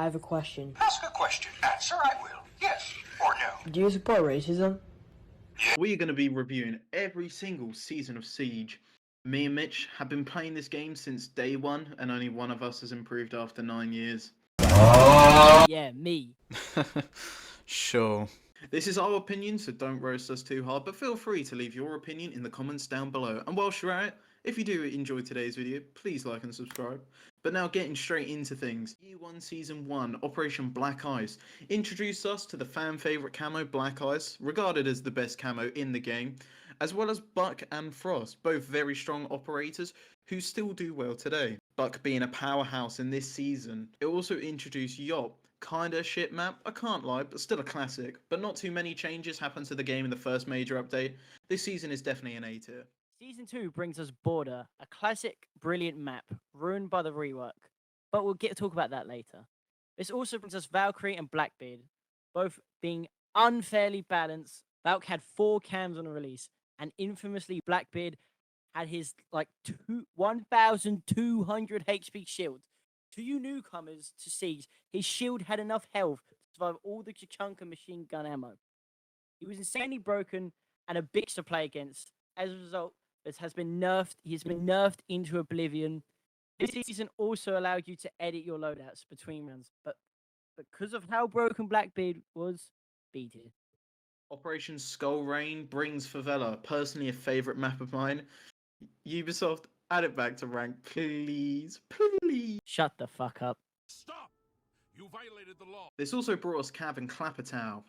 I have a question. Ask a question. Answer I will. Yes or no. Do you support racism? We are going to be reviewing every single season of Siege. Me and Mitch have been playing this game since day one, and only one of us has improved after 9 years. Yeah, me. Sure. This is our opinion, so don't roast us too hard, but feel free to leave your opinion in the comments down below. And whilst you're at it, if you do enjoy today's video, please like and subscribe. But now getting straight into things. Year 1 Season 1, Operation Black Ice, introduced us to the fan favourite camo Black Ice, regarded as the best camo in the game, as well as Buck and Frost, both very strong operators who still do well today. Buck being a powerhouse in this season. It also introduced Yop, kinda a shit map, I can't lie, but still a classic. But not too many changes happened to the game in the first major update. This season is definitely an A tier. Season 2 brings us Border, a classic, brilliant map, ruined by the rework. But we'll talk about that later. This also brings us Valkyrie and Blackbeard, both being unfairly balanced. Valk had 4 cams on a release, and infamously Blackbeard had his 1,200 HP shield. To you newcomers to Siege, his shield had enough health to survive all the chunk of machine gun ammo. He was insanely broken and a bitch to play against. As a result, this has been nerfed. He's been nerfed into oblivion. This season also allowed you to edit your loadouts between rounds, but because of how broken Blackbeard was, B tier. Operation Skull Rain brings Favela, personally a favourite map of mine. Ubisoft, add it back to rank, please, please. Shut the fuck up. Stop! You violated the law. This also brought us Cav and Clappertow.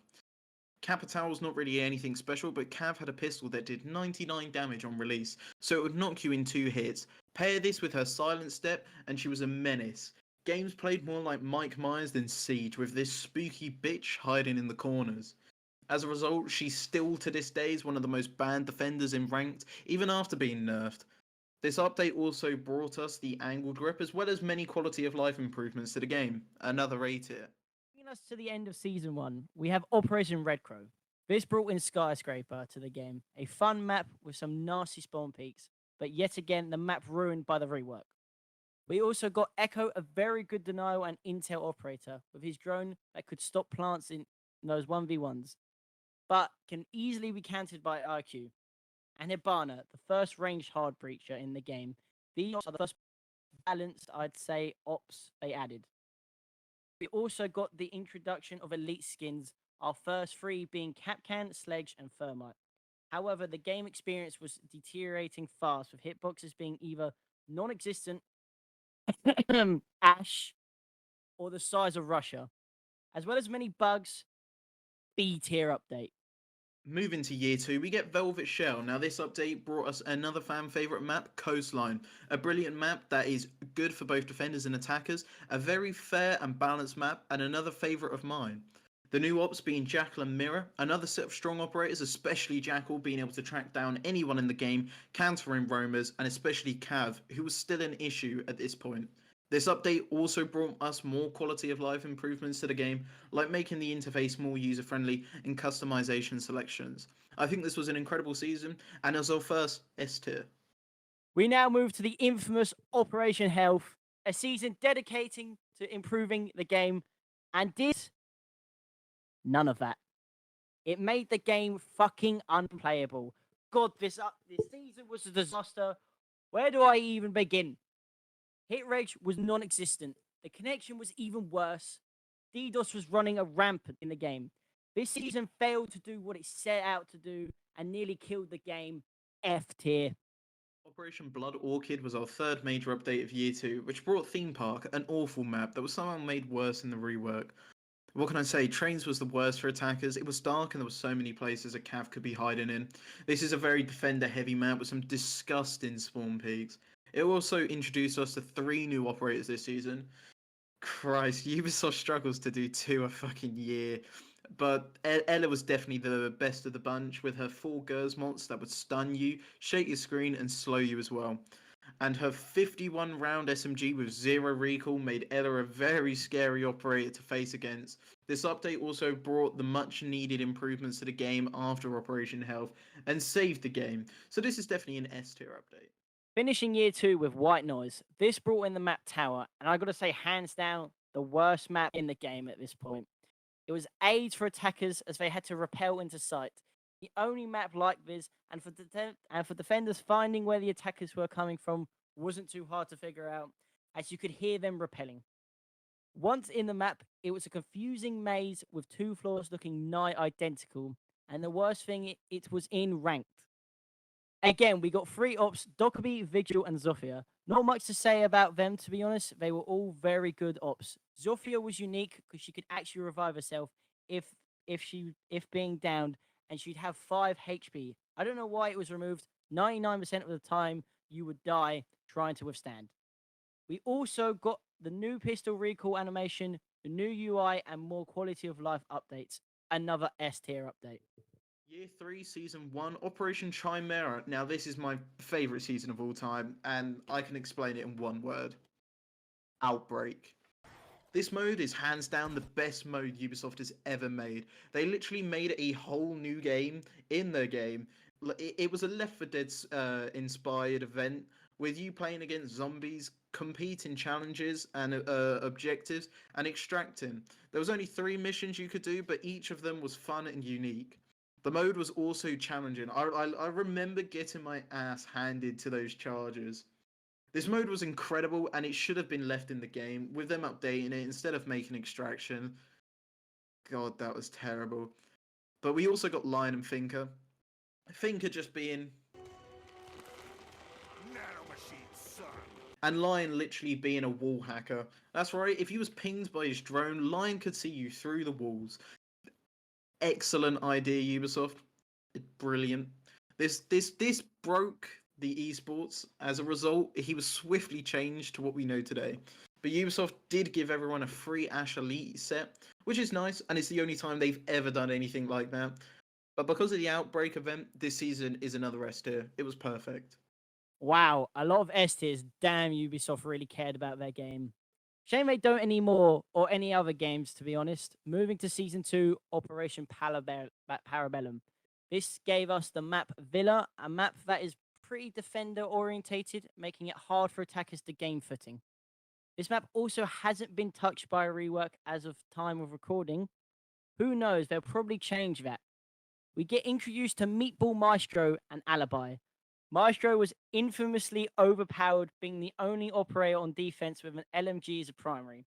Clappertow was not really anything special, but Cav had a pistol that did 99 damage on release, so it would knock you in 2 hits. Pair this with her silent step, and she was a menace. Games played more like Mike Myers than Siege, with this spooky bitch hiding in the corners. As a result, she still to this day is one of the most banned defenders in ranked, even after being nerfed. This update also brought us the angled grip, as well as many quality of life improvements to the game. Another A tier. Bringing us to the end of Season 1, we have Operation Red Crow. This brought in Skyscraper to the game, a fun map with some nasty spawn peaks, but yet again, the map ruined by the rework. We also got Echo, a very good denial and intel operator, with his drone that could stop plants in those 1v1s, but can easily be countered by IQ. And Hibana, the first ranged hard breacher in the game. These are the first balanced, I'd say, ops they added. We also got the introduction of elite skins, our first 3 being Capcan, Sledge, and Thermite. However, the game experience was deteriorating fast, with hitboxes being either non-existent, Ash, or the size of Russia, as well as many bugs. B tier update. Moving to Year 2, we get Velvet Shell. Now this update brought us another fan favourite map, Coastline. A brilliant map that is good for both defenders and attackers, a very fair and balanced map, and another favourite of mine. The new ops being Jackal and Mirror, another set of strong operators, especially Jackal being able to track down anyone in the game, countering roamers, and especially Cav, who was still an issue at this point. This update also brought us more quality of life improvements to the game, like making the interface more user-friendly and customization selections. I think this was an incredible season, and as our first S tier. We now move to the infamous Operation Health, a season dedicating to improving the game, and did none of that. It made the game fucking unplayable. God, this season was a disaster. Where do I even begin? Hit rate was non-existent. The connection was even worse. DDoS was running a rampant in the game. This season failed to do what it set out to do and nearly killed the game. F tier. Operation Blood Orchid was our 3rd major update of Year 2, which brought Theme Park, an awful map that was somehow made worse in the rework. What can I say? Trains was the worst for attackers. It was dark and there were so many places a Cav could be hiding in. This is a very defender-heavy map with some disgusting spawn peaks. It also introduced us to 3 new operators this season. Christ, Ubisoft struggles to do 2 a fucking year. But Ella was definitely the best of the bunch, with her 4 Gersmonts that would stun you, shake your screen, and slow you as well. And her 51 round SMG with 0 recall made Ella a very scary operator to face against. This update also brought the much needed improvements to the game after Operation Health and saved the game. So this is definitely an S tier update. Finishing Year 2 with White Noise. This brought in the map Tower, and I gotta say, hands down, the worst map in the game at this point. It was AIDS for attackers as they had to rappel into sight. The only map like this, and for defenders, finding where the attackers were coming from wasn't too hard to figure out, as you could hear them repelling. Once in the map, it was a confusing maze with two floors looking nigh identical, and the worst thing, it was in ranked. Again, we got three ops: Dockerby, Vigil, and Zofia. Not much to say about them, to be honest. They were all very good ops. Zofia was unique because she could actually revive herself if if being downed, and she'd have 5 HP. I don't know why it was removed. 99% of the time, you would die trying to withstand. We also got the new pistol recall animation, the new UI, and more quality of life updates. Another S tier update. Year 3, Season 1, Operation Chimera. Now, this is my favourite season of all time, and I can explain it in one word. Outbreak. This mode is hands down the best mode Ubisoft has ever made. They literally made a whole new game in their game. It was a Left 4 Dead inspired event with you playing against zombies, competing challenges and objectives, and extracting. There was only 3 missions you could do, but each of them was fun and unique. The mode was also challenging. I remember getting my ass handed to those charges. This mode was incredible, and it should have been left in the game. With them updating it instead of making extraction, God, that was terrible. But we also got Lion and Thinker. Thinker just being, Nanomachine, son. and Lion literally being a wall hacker. That's right. If he was pinged by his drone, Lion could see you through the walls. Excellent idea, Ubisoft. Brilliant. This broke the esports. As a result, he was swiftly changed to what we know today. But Ubisoft did give everyone a free Ash Elite set, which is nice, and it's the only time they've ever done anything like that. But because of the Outbreak event, this season is another S tier. It was perfect. Wow, a lot of S tiers. Damn, Ubisoft really cared about their game. Shame they don't anymore, or any other games, to be honest. Moving to Season 2, Operation Parabellum. This gave us the map Villa, a map that is pretty defender orientated, making it hard for attackers to gain footing. This map also hasn't been touched by a rework as of time of recording. Who knows, they'll probably change that. We get introduced to Meatball Maestro and Alibi. Maestro was infamously overpowered, being the only operator on defense with an LMG as a primary.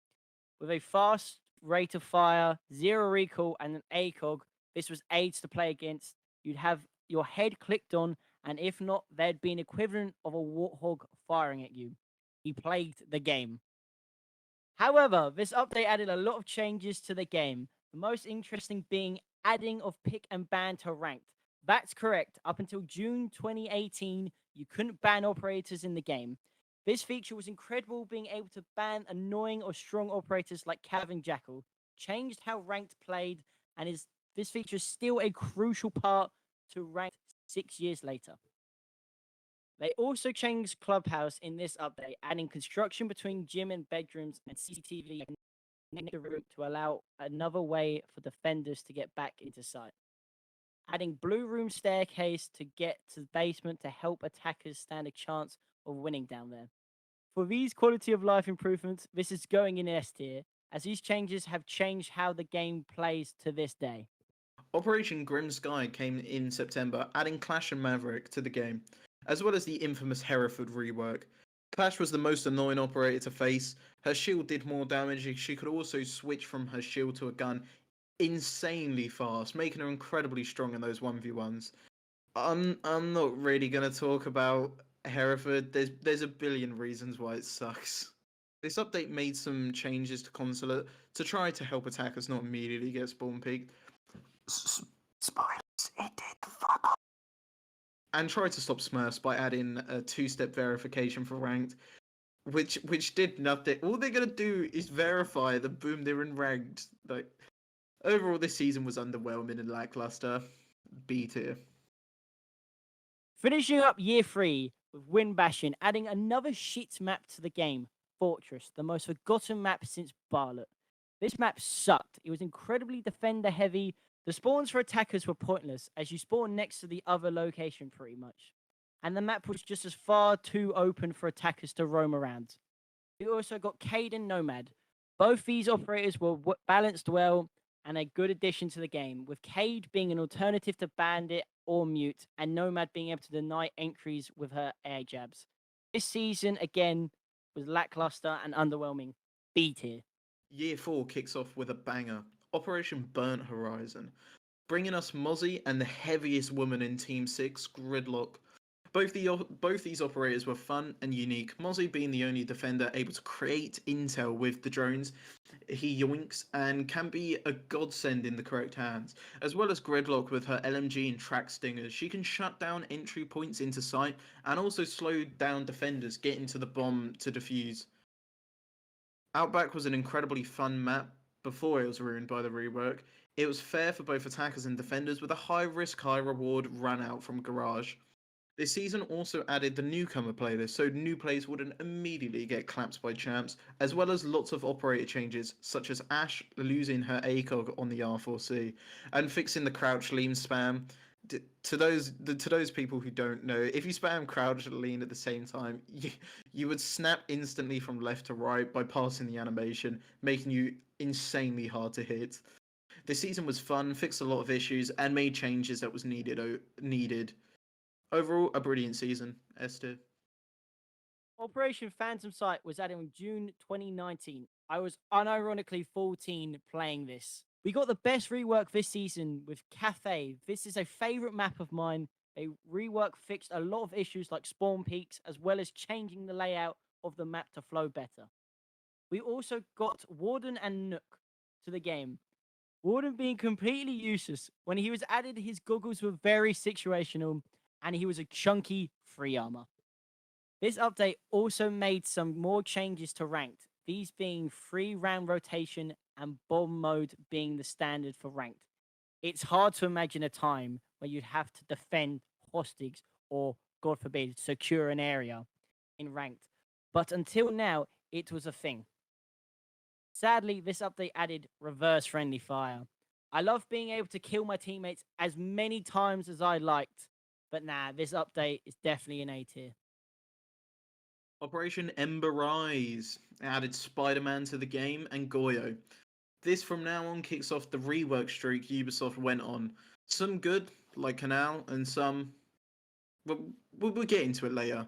With a fast rate of fire, 0 recall, and an ACOG, this was AIDS to play against. You'd have your head clicked on, and if not, there'd be an equivalent of a warthog firing at you. He plagued the game. However, this update added a lot of changes to the game, the most interesting being adding of pick and ban to ranked. That's correct. Up until June 2018, you couldn't ban operators in the game. This feature was incredible, being able to ban annoying or strong operators like Cav and Jackal, changed how ranked played, and this feature is still a crucial part to ranked 6 years later. They also changed Clubhouse in this update, adding construction between gym and bedrooms and CCTV in the room to allow another way for defenders to get back into sight. Adding blue room staircase to get to the basement to help attackers stand a chance of winning down there. For these quality of life improvements, this is going in S tier, as these changes have changed how the game plays to this day. Operation Grim Sky came in September, adding Clash and Maverick to the game, as well as the infamous Hereford rework. Clash was the most annoying operator to face. Her shield did more damage. She could also switch from her shield to a gun insanely fast, making her incredibly strong in those 1v1s. I'm not really gonna talk about Hereford. There's a billion reasons why it sucks. This update made some changes to Consulate to try to help attackers not immediately get spawn peaked. Spoilers, it did fuck off. And tried to stop Smurfs by adding a 2-step verification for ranked, which did nothing. All they're gonna do is verify the boom they're in ranked. Like, overall, this season was underwhelming and lackluster. B tier. Finishing up year 3 with Wind Bastion, adding another shit map to the game, Fortress, the most forgotten map since Barlet. This map sucked. It was incredibly defender heavy. The spawns for attackers were pointless, as you spawn next to the other location pretty much. And the map was just as far too open for attackers to roam around. We also got Caden Nomad. Both these operators were balanced well and a good addition to the game, with Cade being an alternative to Bandit or Mute, and Nomad being able to deny entries with her air jabs. This season, again, was lackluster and underwhelming. B tier. Year 4 kicks off with a banger. Operation Burnt Horizon, bringing us Mozzie and the heaviest woman in Team 6, Gridlock. Both these operators were fun and unique. Mozzie being the only defender able to create intel with the drones, he yoinks and can be a godsend in the correct hands, as well as Gridlock with her LMG and track stingers. She can shut down entry points into sight and also slow down defenders getting to the bomb to defuse. Outback was an incredibly fun map before it was ruined by the rework. It was fair for both attackers and defenders with a high risk, high reward run out from Garage. This season also added the newcomer playlist, so new players wouldn't immediately get clapped by champs, as well as lots of operator changes, such as Ash losing her ACOG on the R4C, and fixing the crouch lean spam. To those people who don't know, if you spam crouch and lean at the same time, you would snap instantly from left to right by passing the animation, making you insanely hard to hit. This season was fun, fixed a lot of issues, and made changes that was needed. Overall, a brilliant season, Esther. Operation Phantom Sight was added in June 2019. I was unironically 14 playing this. We got the best rework this season with Cafe. This is a favorite map of mine. A rework fixed a lot of issues like spawn peaks, as well as changing the layout of the map to flow better. We also got Warden and Nook to the game. Warden being completely useless. When he was added, his goggles were very situational, and he was a chunky free armor. This update also made some more changes to ranked, these being free round rotation and bomb mode being the standard for ranked. It's hard to imagine a time where you'd have to defend hostigs or, God forbid, secure an area in ranked. But until now, it was a thing. Sadly, this update added reverse friendly fire. I love being able to kill my teammates as many times as I liked, but nah, this update is definitely an A tier. Operation Ember Rise added Spider-Man to the game and Goyo. This from now on kicks off the rework streak Ubisoft went on. Some good, like Canal, and some... We'll get into it later.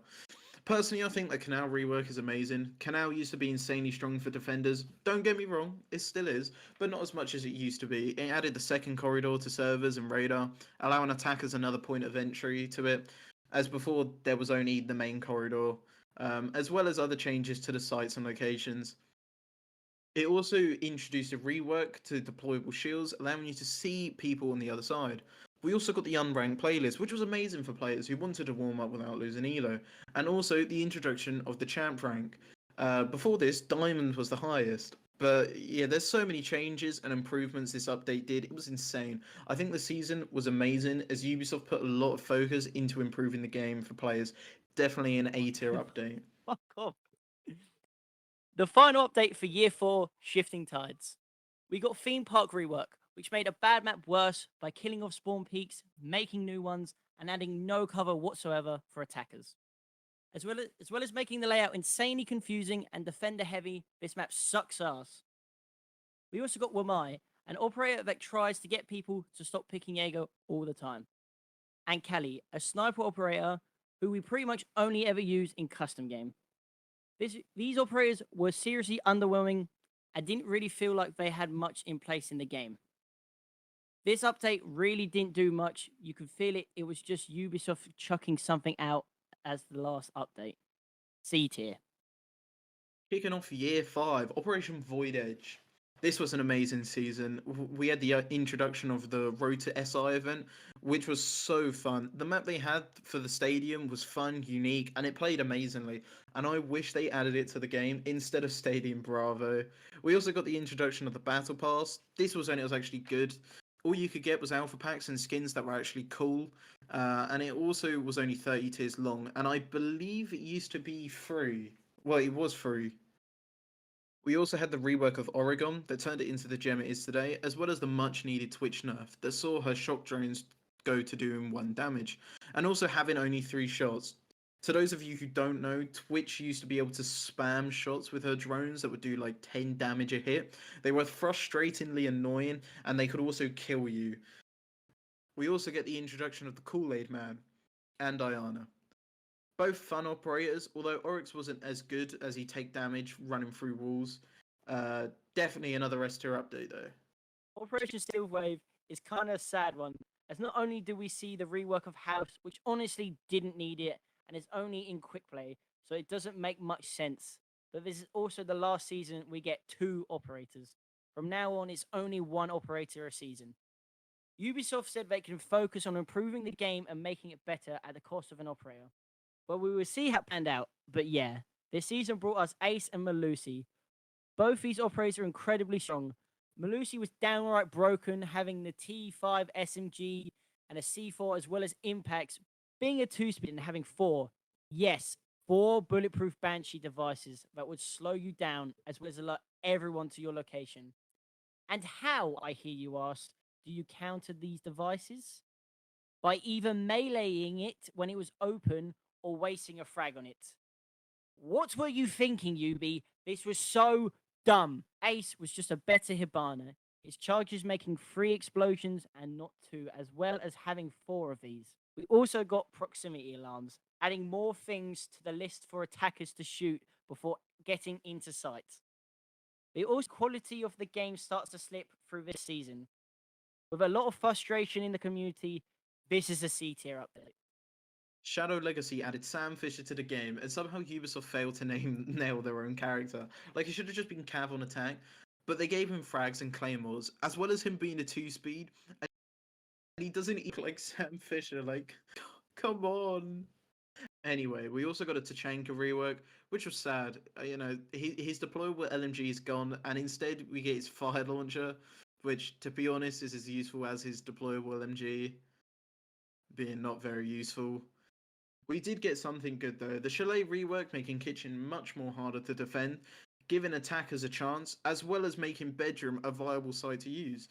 Personally, I think the Canal rework is amazing. Canal used to be insanely strong for defenders. Don't get me wrong, it still is, but not as much as it used to be. It added the second corridor to servers and radar, allowing attackers another point of entry to it, as before there was only the main corridor, as well as other changes to the sites and locations. It also introduced a rework to deployable shields, allowing you to see people on the other side. We also got the unranked playlist, which was amazing for players who wanted to warm up without losing elo, and also the introduction of the champ rank. Before this, Diamond was the highest. But yeah, there's so many changes and improvements this update did. It was insane. I think the season was amazing as Ubisoft put a lot of focus into improving the game for players. Definitely an A tier update. Fuck off. The final update for Year 4, Shifting Tides. We got Theme Park rework, which made a bad map worse by killing off spawn peaks, making new ones, and adding no cover whatsoever for attackers. As well as making the layout insanely confusing and defender heavy, this map sucks ass. We also got Y1-Y, an operator that tries to get people to stop picking Jaeger all the time. And Kali, a sniper operator who we pretty much only ever use in custom game. These operators were seriously underwhelming. I didn't really feel like they had much in place in the game. This update really didn't do much. You could feel it. It was just Ubisoft chucking something out as the last update. C tier. Kicking off Year 5, Operation Void Edge. This was an amazing season. We had the introduction of the Road to SI event, which was so fun. The map they had for the stadium was fun, unique, and it played amazingly. And I wish they added it to the game instead of Stadium Bravo. We also got the introduction of the Battle Pass. This was when it was actually good. All you could get was alpha packs and skins that were actually cool. And it also was only 30 tiers long. And I believe it used to be free. Well, it was free. We also had the rework of Oregon that turned it into the gem it is today, as well as the much needed Twitch nerf that saw her shock drones go to doing 1 damage, and also having only 3 shots. To those of you who don't know, Twitch used to be able to spam shots with her drones that would do like 10 damage a hit. They were frustratingly annoying, and they could also kill you. We also get the introduction of the Kool-Aid Man and Diana. Both fun operators, although Oryx wasn't as good as he take damage running through walls. Definitely another S tier update though. Operation Steel Wave is kind of a sad one, as not only do we see the rework of House, which honestly didn't need it and is only in quick play, so it doesn't make much sense, but this is also the last season we get 2 operators. From now on, it's only 1 operator a season. Ubisoft said they can focus on improving the game and making it better at the cost of an operator. Well, we will see how it panned out, but yeah, this season brought us Ace and Malusi. Both these operators are incredibly strong. Malusi was downright broken, having the T5 SMG and a C4 as well as impacts, being a 2-speed and having 4, yes, 4 bulletproof Banshee devices that would slow you down as well as alert everyone to your location. And how, I hear you ask, do you counter these devices? By either meleeing it when it was open or wasting a frag on it. What were you thinking, Yubi? This was so dumb. Ace was just a better Hibana. His charges making 3 explosions and not 2, as well as having 4 of these. We also got proximity alarms, adding more things to the list for attackers to shoot before getting into sight. The quality of the game starts to slip through this season. With a lot of frustration in the community, this is a C tier update. Shadow Legacy added Sam Fisher to the game, and somehow Ubisoft failed to nail their own character. Like, it should have just been Cav on attack, but they gave him frags and claymores, as well as him being a 2-speed, and he doesn't even like Sam Fisher. Like, come on. Anyway, we also got a Tachanka rework, which was sad. His deployable LMG is gone, and instead we get his fire launcher, which, to be honest, is as useful as his deployable LMG, being not very useful. We did get something good though. The Chalet rework making Kitchen much more harder to defend, giving attackers a chance, as well as making Bedroom a viable site to use.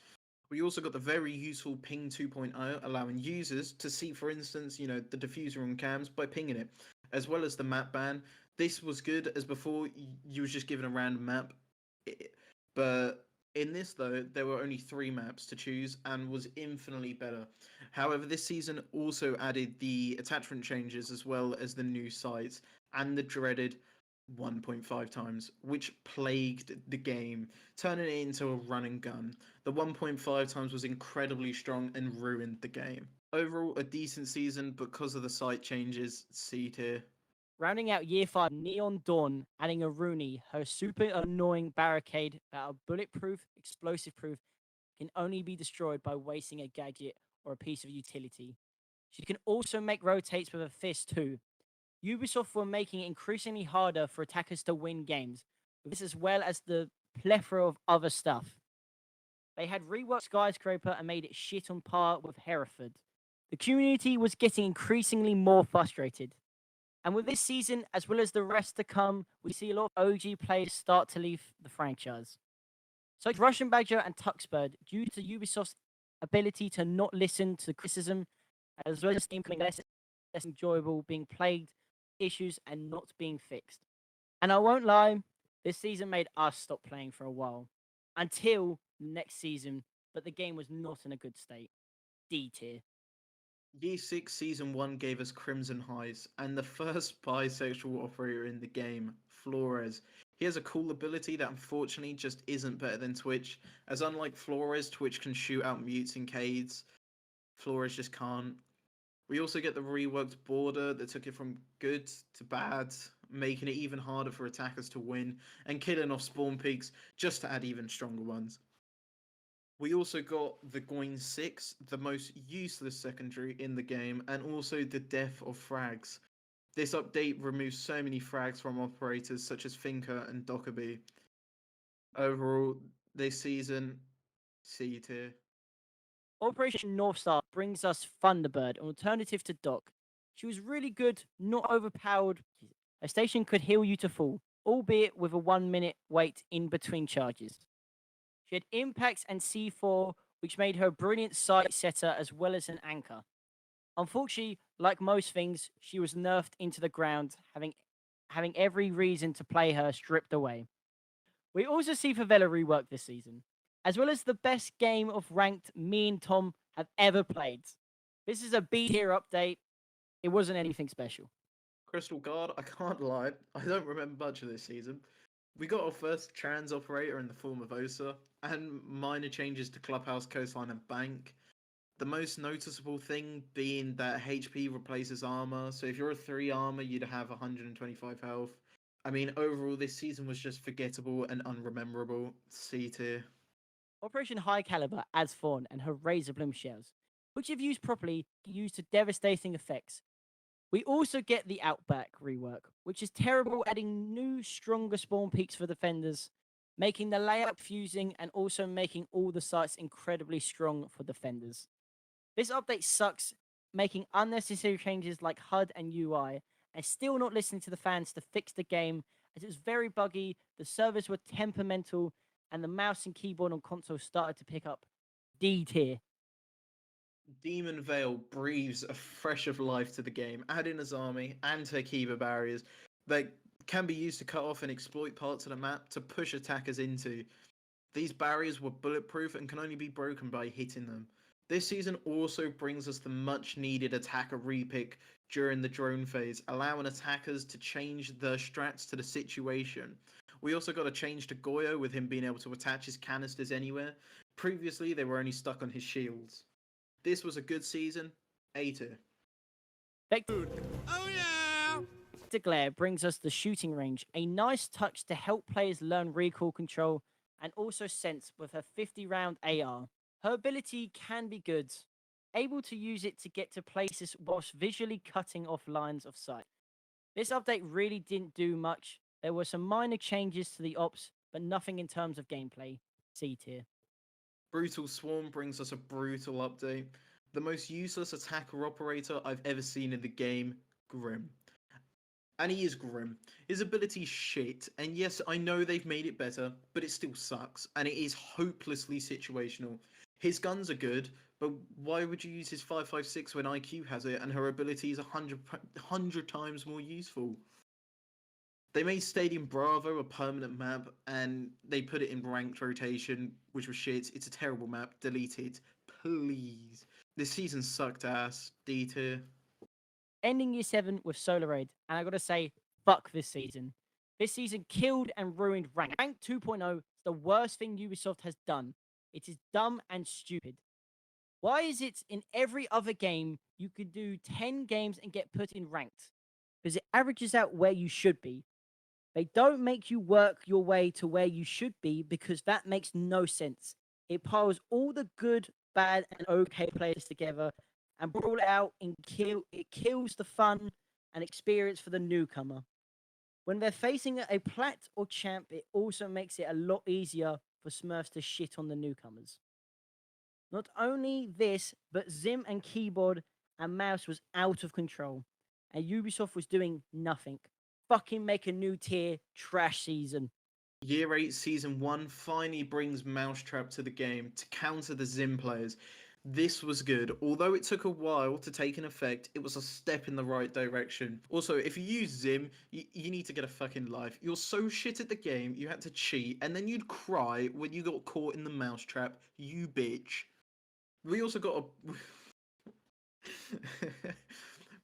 We also got the very useful Ping 2.0, allowing users to see, for instance, the diffuser on cams by pinging it, as well as the map ban. This was good, as before you was just given a random map. But in this, though, there were only 3 maps to choose and was infinitely better. However, this season also added the attachment changes as well as the new sites and the dreaded 1.5 times, which plagued the game, turning it into a run and gun. The 1.5 times was incredibly strong and ruined the game. Overall, a decent season because of the site changes. C tier. Rounding out Year 5, Neon Dawn, adding a Rooney, her super annoying barricade that are bulletproof, explosive proof, can only be destroyed by wasting a gadget or a piece of utility. She can also make rotates with a fist too. Ubisoft were making it increasingly harder for attackers to win games, with this as well as the plethora of other stuff. They had reworked Skyscraper and made it shit on par with Hereford. The community was getting increasingly more frustrated. And with this season, as well as the rest to come, we see a lot of OG players start to leave the franchise. So Russian Badger and Tuxbird, due to Ubisoft's ability to not listen to criticism, as well as the game becoming less enjoyable, being plagued issues and not being fixed. And I won't lie, this season made us stop playing for a while. Until next season, but the game was not in a good state. D tier. Year 6 Season 1 gave us Crimson Highs, and the first bisexual operator in the game, Flores. He has a cool ability that unfortunately just isn't better than Twitch, as unlike Flores, Twitch can shoot out mutes and cades. Flores just can't. We also get the reworked border that took it from good to bad, making it even harder for attackers to win, and killing off spawn peaks just to add even stronger ones. We also got the Goin 6, the most useless secondary in the game, and also the death of frags. This update removes so many frags from operators such as Finker and Dockerby. Overall, this season, C tier. Operation North Star brings us Thunderbird, an alternative to Doc. She was really good, not overpowered. A station could heal you to full, albeit with a 1-minute wait in between charges. She had impacts and C4, which made her a brilliant sight setter as well as an anchor. Unfortunately, like most things, she was nerfed into the ground, having every reason to play her stripped away. We also see Favela rework this season, as well as the best game of ranked me and Tom have ever played. This is a B tier update. It wasn't anything special. Crystal Guard, I can't lie, I don't remember much of this season. We got our first trans operator in the form of Osa, and minor changes to Clubhouse, Coastline, and Bank. The most noticeable thing being that HP replaces armor, so if you're a 3 armor, you'd have 125 health. I mean, overall, this season was just forgettable and unrememberable. C tier. Operation High Caliber adds Fawn and her Razor Bloom shells, which, if used properly, can use to devastating effects. We also get the Outback rework, which is terrible, adding new, stronger spawn peaks for defenders, making the layout fusing and also making all the sites incredibly strong for defenders. This update sucks, making unnecessary changes like HUD and UI, and still not listening to the fans to fix the game, as it was very buggy, the servers were temperamental, and the mouse and keyboard on console started to pick up D tier. Demon Veil breathes a fresh of life to the game, adding Azami and her Kiba barriers that can be used to cut off and exploit parts of the map to push attackers into. These barriers were bulletproof and can only be broken by hitting them. This season also brings us the much needed attacker repick during the drone phase, allowing attackers to change their strats to the situation. We also got a change to Goyo with him being able to attach his canisters anywhere. Previously, they were only stuck on his shields. This was a good season. A tier. Oh yeah! Vector Glare brings us the shooting range, a nice touch to help players learn recoil control and also sense with her 50-round AR. Her ability can be good, able to use it to get to places whilst visually cutting off lines of sight. This update really didn't do much. There were some minor changes to the ops, but nothing in terms of gameplay. C tier. Brutal Swarm brings us a brutal update. The most useless attacker operator I've ever seen in the game, Grim. And he is grim. His ability's shit, and yes, I know they've made it better, but it still sucks, and it is hopelessly situational. His guns are good, but why would you use his 5.56 when IQ has it, and her ability is 100 times more useful? They made Stadium Bravo a permanent map, and they put it in ranked rotation, which was shit. It's a terrible map. Delete it, please. This season sucked ass. D tier. Ending year 7 with Solar Raid, and I gotta say, fuck this season. This season killed and ruined Rank. Rank 2.0 is the worst thing Ubisoft has done. It is dumb and stupid. Why is it in every other game you could do 10 games and get put in ranked? Because it averages out where you should be. They don't make you work your way to where you should be because that makes no sense. It piles all the good, bad, and okay players together and brawl it out and it kills the fun and experience for the newcomer. When they're facing a plat or champ, it also makes it a lot easier for Smurfs to shit on the newcomers. Not only this, but Zim and keyboard and mouse was out of control, and Ubisoft was doing nothing. Fucking make a new tier, trash season. Year 8 Season 1 finally brings Mousetrap to the game to counter the Zim players. This was good. Although it took a while to take an effect, it was a step in the right direction. Also, if you use Zim, you need to get a fucking life. You're so shit at the game, you had to cheat, and then you'd cry when you got caught in the Mousetrap. You bitch. We also got a...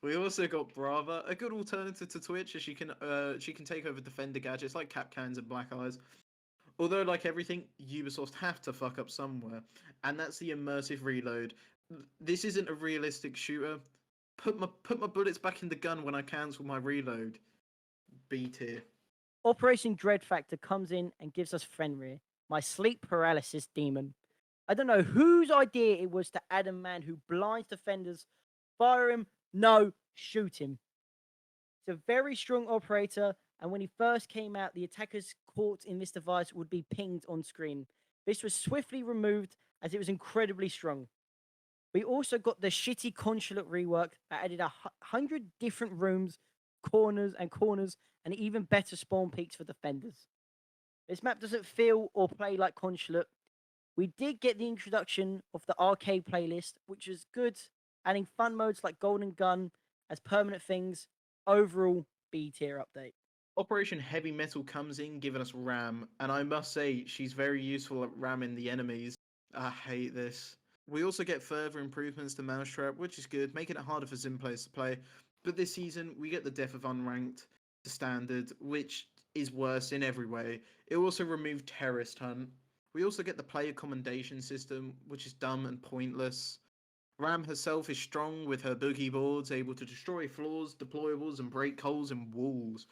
We also got Brava, a good alternative to Twitch, as she can take over Defender gadgets like Cap Cans and Black Eyes. Although, like everything, Ubisoft have to fuck up somewhere, and that's the immersive reload. This isn't a realistic shooter. Put my bullets back in the gun when I cancel my reload. B tier. Operation Dread Factor comes in and gives us Fenrir, my sleep paralysis demon. I don't know whose idea it was to add a man who blinds defenders, fire him, no, shoot him. It's a very strong operator, and when he first came out, the attackers caught in this device would be pinged on screen. This was swiftly removed as it was incredibly strong. We also got the shitty consulate rework that added 100 different rooms, corners, and even better spawn peaks for defenders. This map doesn't feel or play like consulate. We did get the introduction of the arcade playlist, which was good adding fun modes like Golden Gun as permanent things. Overall, B tier update. Operation Heavy Metal comes in, giving us Ram, and I must say, she's very useful at ramming the enemies. I hate this. We also get further improvements to Mousetrap, which is good, making it harder for Zim players to play. But this season, we get the death of Unranked to Standard, which is worse in every way. It also removed Terrorist Hunt. We also get the player commendation system, which is dumb and pointless. Ram herself is strong with her boogie boards, able to destroy floors, deployables, and break holes in walls.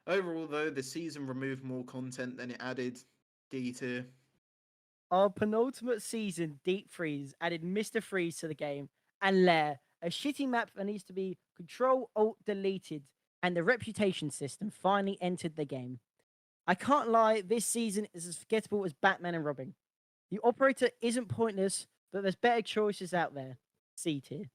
Overall, though, the season removed more content than it added. D tier. Our penultimate season, Deep Freeze, added Mr. Freeze to the game, and Lair, a shitty map that needs to be Control-Alt-Deleted, and the reputation system finally entered the game. I can't lie, this season is as forgettable as Batman and Robin. The operator isn't pointless, but there's better choices out there. C tier.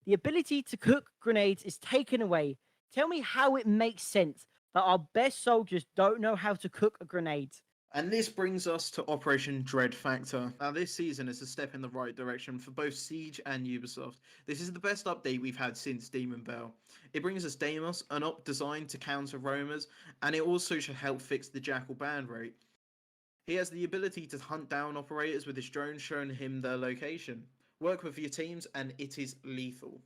The ability to cook grenades is taken away. Tell me how it makes sense that our best soldiers don't know how to cook a grenade. And this brings us to Operation Dread Factor. Now, this season is a step in the right direction for both Siege and Ubisoft. This is the best update we've had since Demon Bell. It brings us Deimos, an op designed to counter roamers, and it also should help fix the Jackal ban rate. He has the ability to hunt down operators with his drone showing him their location. Work with your teams, and it is lethal.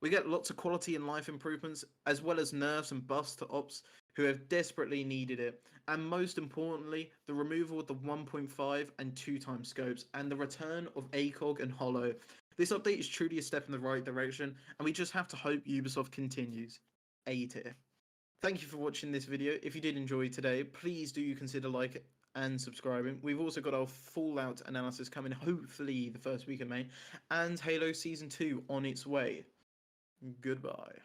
We get lots of quality and life improvements, as well as nerfs and buffs to ops who have desperately needed it, and most importantly, the removal of the 1.5 and 2 times scopes, and the return of ACOG and Hollow. This update is truly a step in the right direction, and we just have to hope Ubisoft continues. A tier. Thank you for watching this video. If you did enjoy today, please do consider liking and subscribing. We've also got our Fallout analysis coming, hopefully the first week of May, and Halo Season 2 on its way. Goodbye.